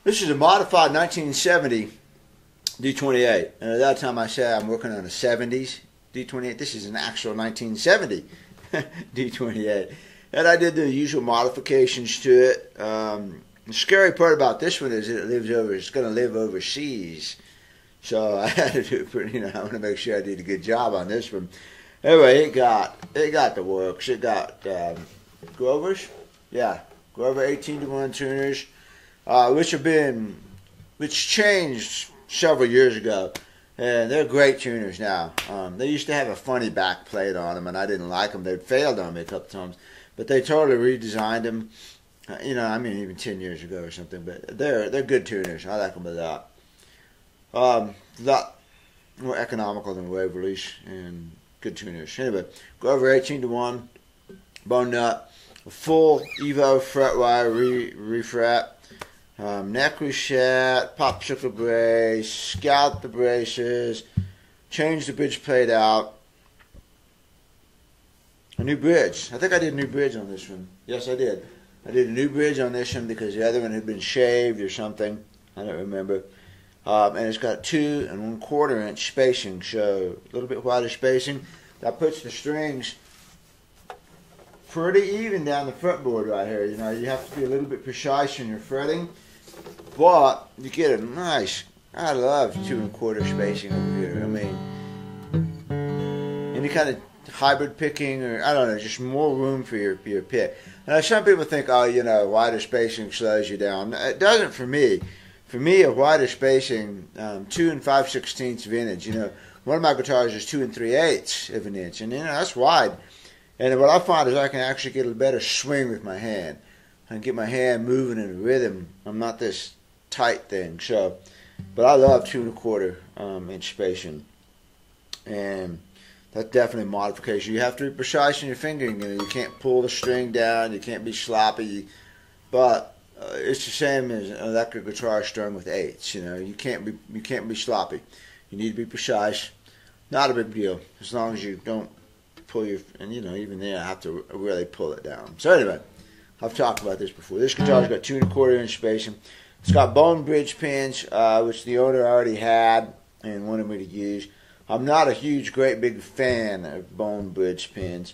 This is a modified 1970 D28, and at that time I said I'm working on a 70s D28. This is an actual 1970 D28, and I did the usual modifications to it. The scary part about this one is it's going to live overseas, so I had to do pretty. I want to make sure I did a good job on this one. Anyway, it got the works. It got Grovers, yeah, Grover 18-to-1 tuners. Which changed several years ago, and they're great tuners now. They used to have a funny back plate on them, and I didn't like them. They'd failed on me a couple times, but they totally redesigned them. Even 10 years ago or something. But they're good tuners. I like them a lot. A lot more economical than Waverly's, and good tuners. Anyway, Grover 18-to-1, bone nut, a full Evo fret wire refret. Neck reset, popsicle brace, scallop the braces, change the bridge plate out. A new bridge. I think I did a new bridge on this one. Yes, I did. I did a new bridge on this one because the other one had been shaved or something. I don't remember. And it's got 2 1/4 inch spacing, so a little bit wider spacing. That puts the strings pretty even down the fretboard right here. You have to be a little bit precise in your fretting. But you get a nice, I love 2 1/4 spacing over here. I mean, any kind of hybrid picking, or I don't know, just more room for your pick. Now, some people think, wider spacing slows you down. It doesn't for me. For me, a wider spacing, 2 5/16 vintage. One of my guitars is 2 3/8 of an inch, and that's wide. And what I find is I can actually get a better swing with my hand. I can get my hand moving in a rhythm. I'm not this tight thing. But I love 2 1/4 inch spacing, and that's definitely a modification. You have to be precise in your fingering. You can't pull the string down. You can't be sloppy. But it's the same as an electric guitar strung with 8s. You can't be sloppy. You need to be precise. Not a big deal as long as you don't pull your, and even there I have to really pull it down. So anyway, I've talked about this before. This guitar's got 2 1/4 inch spacing. It's got bone bridge pins, which the owner already had and wanted me to use. I'm not a great big fan of bone bridge pins,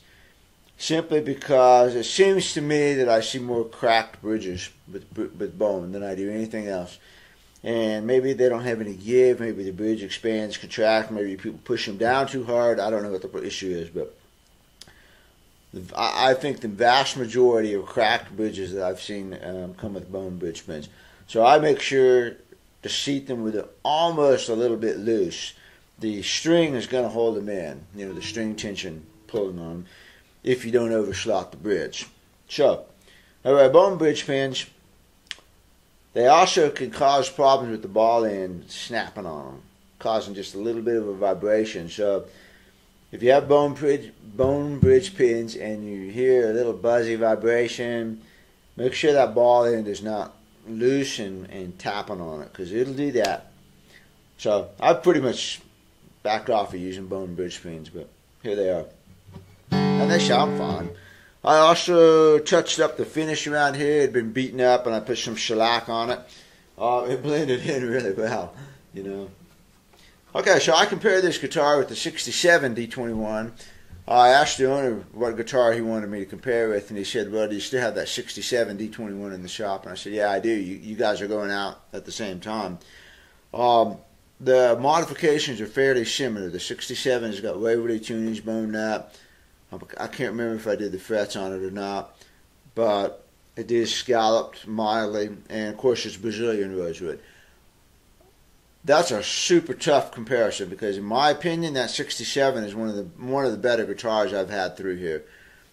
simply because it seems to me that I see more cracked bridges with bone than I do anything else. And maybe they don't have any give. Maybe the bridge expands, contracts. Maybe people push them down too hard. I don't know what the issue is, but I think the vast majority of cracked bridges that I've seen come with bone bridge pins. So I make sure to seat them with it almost a little bit loose. The string is going to hold them in, the string tension pulling on them, if you don't overslot the bridge. So, anyway, bone bridge pins, they also can cause problems with the ball end snapping on them, causing just a little bit of a vibration. So, if you have bone bridge pins and you hear a little buzzy vibration, make sure that ball end is not loose and tapping on it, because it'll do that. So I've pretty much backed off of using bone bridge pins, but here they are. And they sound fine. I also touched up the finish around here. It had been beaten up, and I put some shellac on it. It blended in really well, Okay, so I compare this guitar with the 67 D21, I asked the owner what guitar he wanted me to compare with, and he said, well, do you still have that 67 D21 in the shop? And I said, yeah, I do. You guys are going out at the same time. The modifications are fairly similar. The 67 has got Waverly tunings, bone nap. I can't remember if I did the frets on it or not, but it is scalloped mildly, and of course it's Brazilian rosewood. That's a super tough comparison because, in my opinion, that 67 is one of the better guitars I've had through here.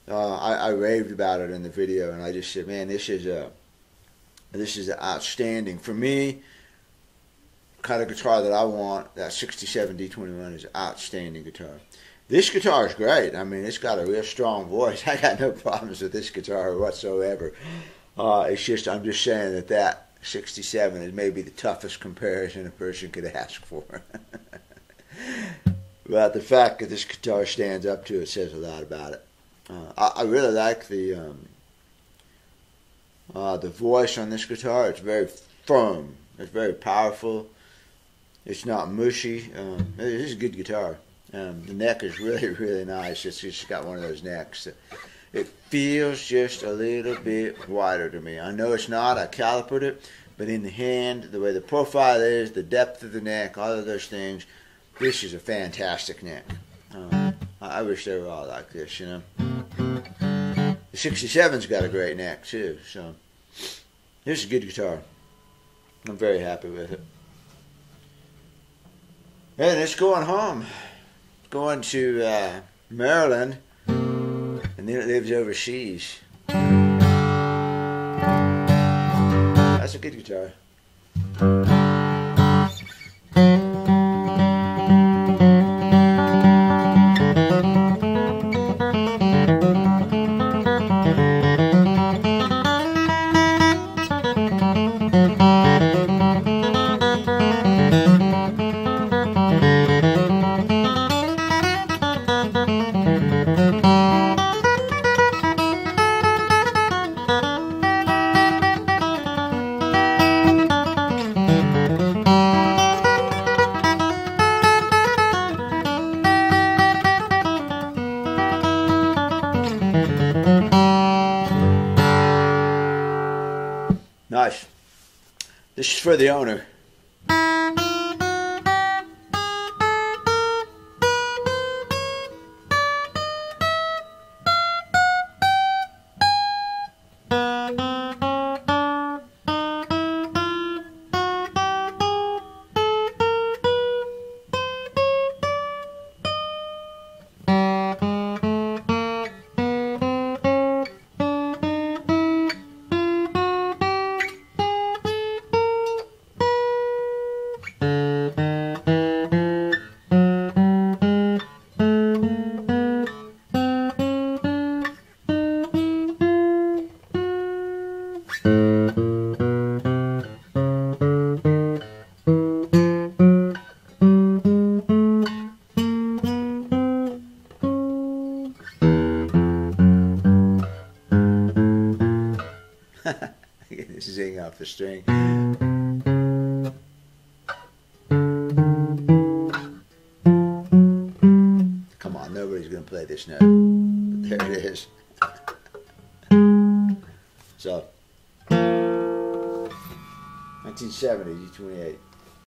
I raved about it in the video, and I just said, man, this is outstanding for me. Kind of guitar that I want. That 67 D21 is an outstanding guitar. This guitar is great. I mean, it's got a real strong voice. I got no problems with this guitar whatsoever. It's just, I'm just saying that 67 is maybe the toughest comparison a person could ask for. But the fact that this guitar stands up to it says a lot about it. I really like the voice on this guitar. It's very firm. It's very powerful. It's not mushy. It is a good guitar. The neck is really, really nice. It's just got one of those necks. It feels just a little bit wider to me. I know it's not. I calipered it. But in the hand, the way the profile is, the depth of the neck, all of those things, this is a fantastic neck. I wish they were all like this, you know. The 67's got a great neck, too. So, this is a good guitar. I'm very happy with it. And it's going home. Going to Maryland, and then it lives overseas. That's a good guitar. Nice. This is for the owner. Zing off the string. Come on, nobody's going to play this note. But there it is. So, 1970, G28.